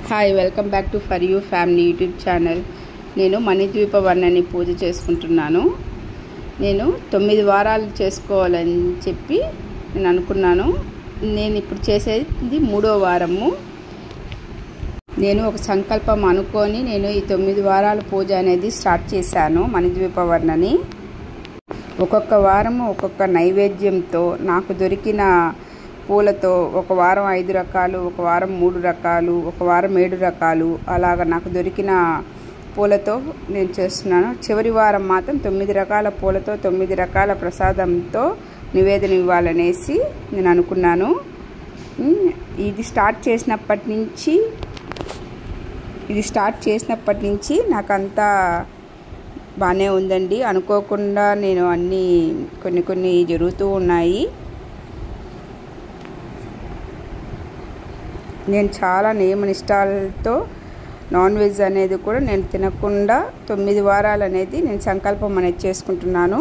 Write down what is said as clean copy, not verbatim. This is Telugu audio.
Hi welcome back to for you family YouTube channel. నేను మణిద్వీప వర్ణని పూజ చేసుకుంటున్నాను. నేను 9 వారాలు చేసుకోవాలని చెప్పి నేను అనుకున్నాను. నేను ఇప్పుడు చేసేది 3వ వారము. నేను ఒక సంకల్పం అనుకొని నేను ఈ 9 వారాల పూజ అనేది స్టార్ట్ చేశాను మణిద్వీప వర్ణని. ఒక్కొక్క వారము ఒక్కొక్క నైవేద్యంతో నాకు దొరికిన పూలతో ఒక వారం 5 రకాలు, ఒక వారం 3 రకాలు, ఒక వారం 7 రకాలు, అలాగ నాకు దొరికిన పూలతో నేను చేస్తున్నాను. చివరి వారం మాత్రం 9 రకాల పూలతో 9 రకాల ప్రసాదంతో నివేదన ఇవ్వాలనేసి నేను అనుకున్నాను. ఇది స్టార్ట్ చేసినప్పటి నుంచి నాకంతా బాగానే ఉందండి. అనుకోకుండా నేను కొన్ని జరుగుతూ ఉన్నాయి. నేను చాలా నియమనిష్టాలతో నాన్ వెజ్ అనేది కూడా నేను తినకుండా 9 వారాలు అనేది నేను సంకల్పం అనేది చేసుకుంటున్నాను.